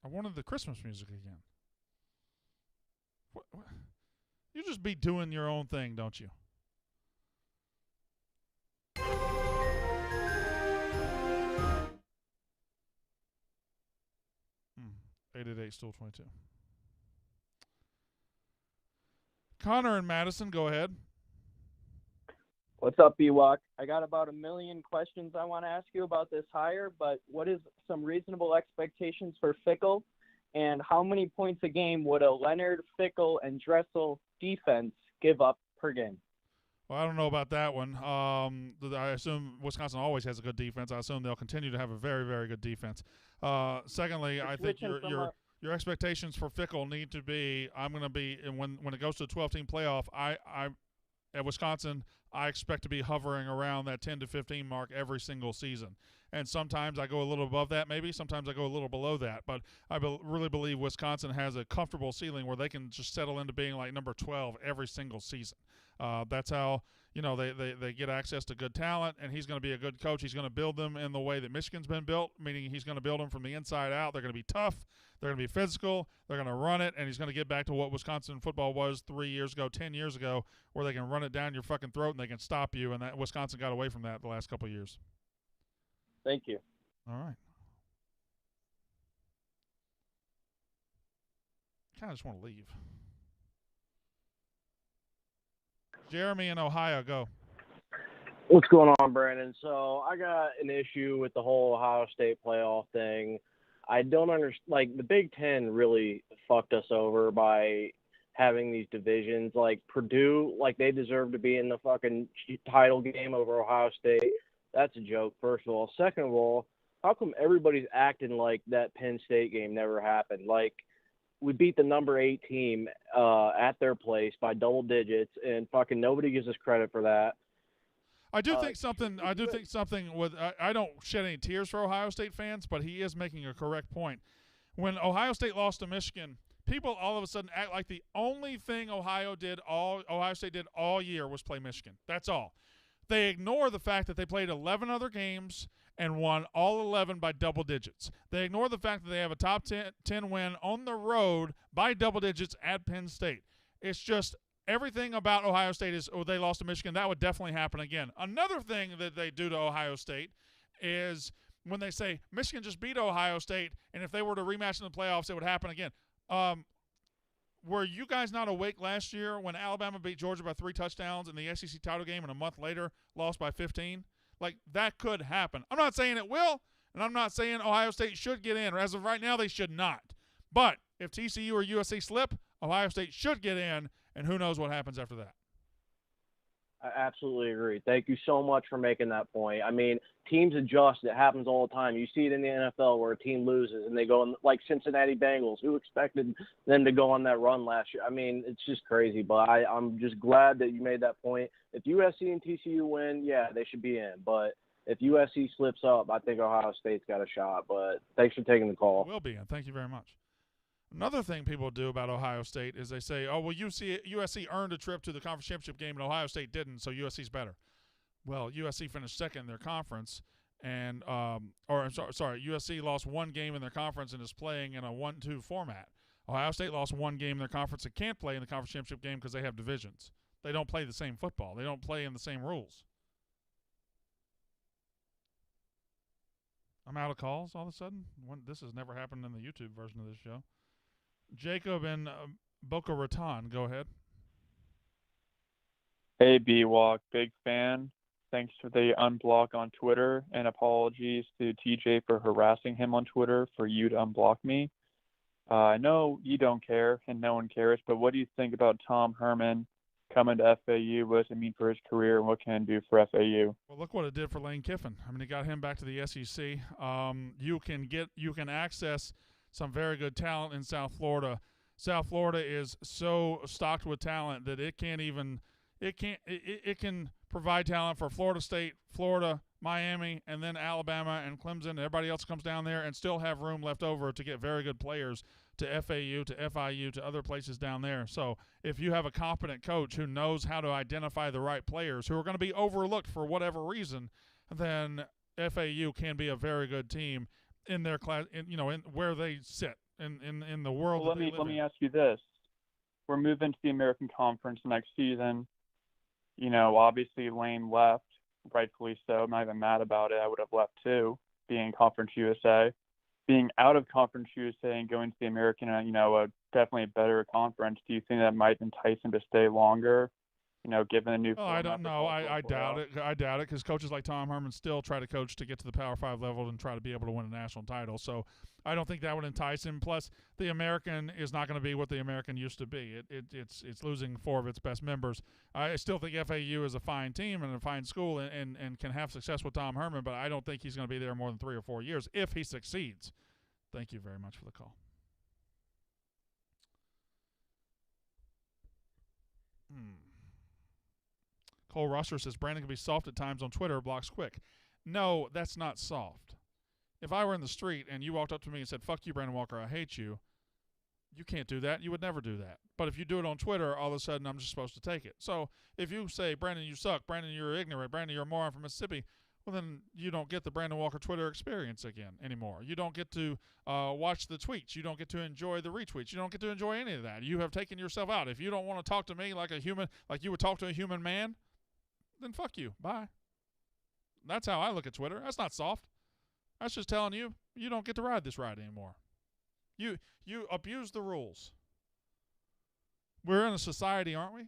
I wanted the Christmas music again. What? You just be doing your own thing, don't you? 888 Stool 22. Connor and Madison, go ahead. What's up, B-Walk? I got about 1 million questions I want to ask you about this hire, but what is some reasonable expectations for Fickle, and how many points a game would a Leonard, Fickle, and Dressel defense give up per game? Well, I don't know about that one. I assume Wisconsin always has a good defense. I assume they'll continue to have a very, very good defense. Secondly, I think your expectations for Fickle need to be, I'm going to be, and when it goes to a 12-team playoff, I at Wisconsin, I expect to be hovering around that 10 to 15 mark every single season. And sometimes I go a little above that, maybe. Sometimes I go a little below that. But I really believe Wisconsin has a comfortable ceiling where they can just settle into being like number 12 every single season. That's how, they get access to good talent, and he's going to be a good coach. He's going to build them in the way that Michigan's been built, meaning he's going to build them from the inside out. They're going to be tough. They're going to be physical. They're going to run it, and he's going to get back to what Wisconsin football was 3 years ago, 10 years ago, where they can run it down your fucking throat and they can stop you, and that Wisconsin got away from that the last couple of years. Thank you. All right. Kind of just want to leave. Jeremy in Ohio, go. What's going on, Brandon? So I got an issue with the whole Ohio State playoff thing. I don't understand. Like, the Big Ten really fucked us over by having these divisions. Like, Purdue, like, they deserve to be in the fucking title game over Ohio State. That's a joke, first of all. Second of all, how come everybody's acting like that Penn State game never happened? Like, we beat the number 8 team at their place by double digits, and fucking nobody gives us credit for that. I do think something with I don't shed any tears for Ohio State fans, but he is making a correct point. When Ohio State lost to Michigan, people all of a sudden act like the only thing Ohio State did all year was play Michigan. That's all. They ignore the fact that they played 11 other games and won all 11 by double digits. They ignore the fact that they have a top 10 win on the road by double digits at Penn State. It's just everything about Ohio State is, they lost to Michigan. That would definitely happen again. Another thing that they do to Ohio State is when they say Michigan just beat Ohio State, and if they were to rematch in the playoffs, it would happen again. Were you guys not awake last year when Alabama beat Georgia by 3 touchdowns in the SEC title game and a month later lost by 15? Like, that could happen. I'm not saying it will, and I'm not saying Ohio State should get in. As of right now, they should not. But if TCU or USC slip, Ohio State should get in, and who knows what happens after that. I absolutely agree. Thank you so much for making that point. I mean, teams adjust. It happens all the time. You see it in the NFL where a team loses and they go on, like Cincinnati Bengals. Who expected them to go on that run last year? I mean, it's just crazy. But I'm just glad that you made that point. If USC and TCU win, yeah, they should be in. But if USC slips up, I think Ohio State's got a shot. But thanks for taking the call. Will be in. Thank you very much. Another thing people do about Ohio State is they say, oh, well, USC earned a trip to the conference championship game and Ohio State didn't, so USC's better. Well, USC finished second in their conference, and USC lost 1 game in their conference and is playing in a 1-2 format. Ohio State lost 1 game in their conference and can't play in the conference championship game because they have divisions. They don't play the same football. They don't play in the same rules. I'm out of calls all of a sudden. This has never happened in the YouTube version of this show. Jacob in Boca Raton, go ahead. Hey, B-Walk, big fan. Thanks for the unblock on Twitter, and apologies to TJ for harassing him on Twitter for you to unblock me. I know you don't care, and no one cares, but what do you think about Tom Herman coming to FAU? What does it mean for his career, and what can it do for FAU? Well, look what it did for Lane Kiffin. I mean, it got him back to the SEC. You can access some very good talent in South Florida. South Florida is so stocked with talent that it can provide talent for Florida State, Florida, Miami, and then Alabama and Clemson. Everybody else comes down there and still have room left over to get very good players to FAU, to FIU, to other places down there. So if you have a competent coach who knows how to identify the right players who are going to be overlooked for whatever reason, then FAU can be a very good team in their class, in where they sit in the world. Well, let me ask you this: we're moving to the American Conference next season. Obviously Lane left, rightfully so. I'm not even mad about it. I would have left too, being Conference USA. Being out of Conference USA and going to the American, definitely a better conference. Do you think that might entice him to stay longer? Given the new. Oh, I don't know. I doubt it. I doubt it because coaches like Tom Herman still try to coach to get to the Power 5 level and try to be able to win a national title. So I don't think that would entice him. Plus, the American is not going to be what the American used to be. It's losing 4 of its best members. I still think FAU is a fine team and a fine school and can have success with Tom Herman, but I don't think he's going to be there more than 3 or 4 years if he succeeds. Thank you very much for the call. Cole Russer says Brandon can be soft at times on Twitter, blocks quick. No, that's not soft. If I were in the street and you walked up to me and said, fuck you, Brandon Walker, I hate you, you can't do that. You would never do that. But if you do it on Twitter, all of a sudden I'm just supposed to take it. So if you say, Brandon, you suck, Brandon, you're ignorant, Brandon, you're a moron from Mississippi, well, then you don't get the Brandon Walker Twitter experience again anymore. You don't get to watch the tweets. You don't get to enjoy the retweets. You don't get to enjoy any of that. You have taken yourself out. If you don't want to talk to me like a human, like you would talk to a human man, then fuck you. Bye. That's how I look at Twitter. That's not soft. That's just telling you you don't get to ride this ride anymore. You abuse the rules. We're in a society, aren't we?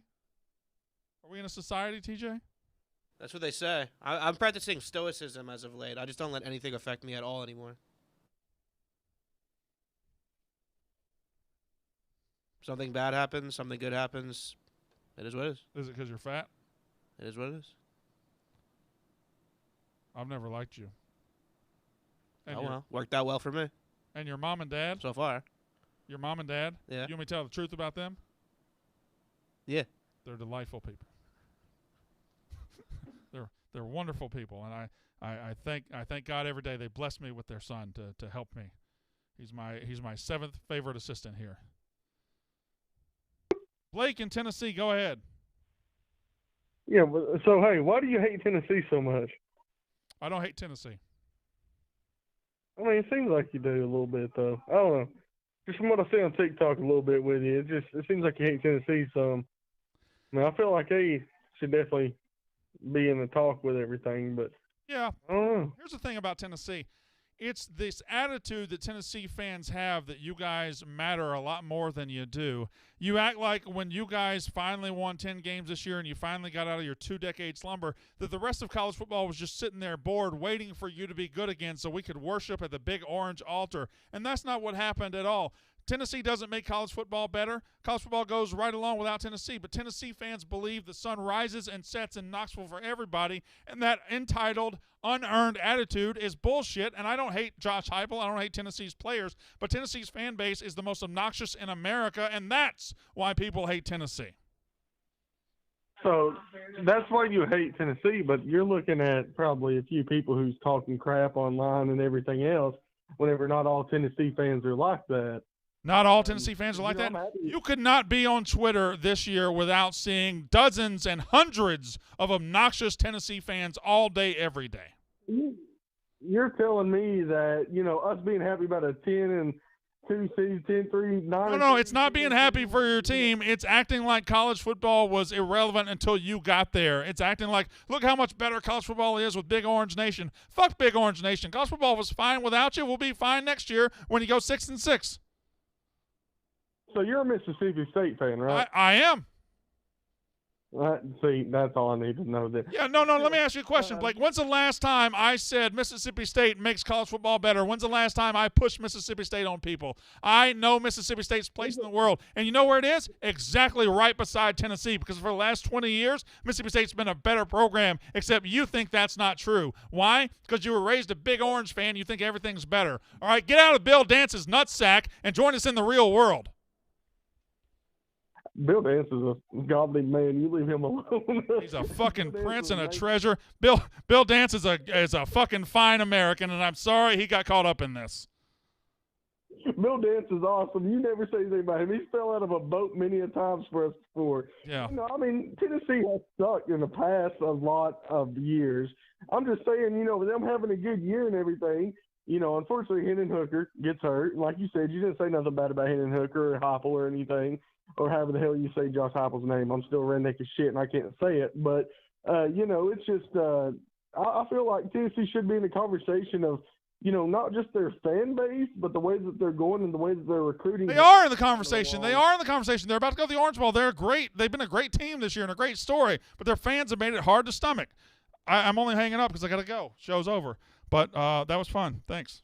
Are we in a society, TJ? That's what they say. I'm practicing stoicism as of late. I just don't let anything affect me at all anymore. Something bad happens, something good happens. It is what it is. Is it because you're fat? It is what it is. I've never liked you. And well, worked out well for me. And your mom and dad? So far. Your mom and dad? Yeah. You want me to tell the truth about them? Yeah. They're delightful people. They're wonderful people, and I thank God every day they bless me with their son to help me. He's my 7th favorite assistant here. Blake in Tennessee, go ahead. Yeah, so hey, why do you hate Tennessee so much? I don't hate Tennessee. I mean, it seems like you do a little bit, though. I don't know. Just from what I see on TikTok a little bit with you, it seems like you hate Tennessee some. mean, I feel like they should definitely be in the talk with everything, but yeah. I don't know. Here's the thing about Tennessee. It's this attitude that Tennessee fans have that you guys matter a lot more than you do. You act like when you guys finally won 10 games this year and you finally got out of your 2-decade slumber, that the rest of college football was just sitting there bored waiting for you to be good again so we could worship at the big orange altar. And that's not what happened at all. Tennessee doesn't make college football better. College football goes right along without Tennessee. But Tennessee fans believe the sun rises and sets in Knoxville for everybody, and that entitled, unearned attitude is bullshit. And I don't hate Josh Heupel. I don't hate Tennessee's players. But Tennessee's fan base is the most obnoxious in America, and that's why people hate Tennessee. So that's why you hate Tennessee, but you're looking at probably a few people who's talking crap online and everything else whenever not all Tennessee fans are like that. Not all Tennessee fans are like that. You could not be on Twitter this year without seeing dozens and hundreds of obnoxious Tennessee fans all day, every day. You're telling me that, us being happy about a 10-2 season, 10-3, 9. No, it's not being happy for your team. It's acting like college football was irrelevant until you got there. It's acting like, look how much better college football is with Big Orange Nation. Fuck Big Orange Nation. College football was fine without you. We'll be fine next year when you go 6-6. So you're a Mississippi State fan, right? I am. See, that's all I need to know. That. Yeah, no. Let me ask you a question, Blake. When's the last time I said Mississippi State makes college football better? When's the last time I pushed Mississippi State on people? I know Mississippi State's place in the world. And you know where it is? Exactly right beside Tennessee, because for the last 20 years, Mississippi State's been a better program, except you think that's not true. Why? Because you were raised a Big Orange fan. You think everything's better. All right, get out of Bill Dance's nutsack and join us in the real world. Bill Dance is a godly man. You leave him alone. He's a fucking prince and a treasure. Bill Dance is a fucking fine American, and I'm sorry he got caught up in this. Bill Dance is awesome. You never say anything about him. He's fell out of a boat many a times for us before. Yeah. Tennessee has sucked in the past a lot of years. I'm just saying, with them having a good year and everything, unfortunately Hendon Hooker gets hurt. And like you said, you didn't say nothing bad about Hendon Hooker or Heupel or anything. Or however the hell you say Josh Heupel's name. I'm still redneck as shit and I can't say it. But, it's just I feel like Tennessee should be in the conversation of, not just their fan base, but the way that they're going and the way that they're recruiting. They are in the conversation. They're about to go to the Orange Bowl. They're great. They've been a great team this year and a great story. But their fans have made it hard to stomach. I'm only hanging up because I got to go. Show's over. But that was fun. Thanks.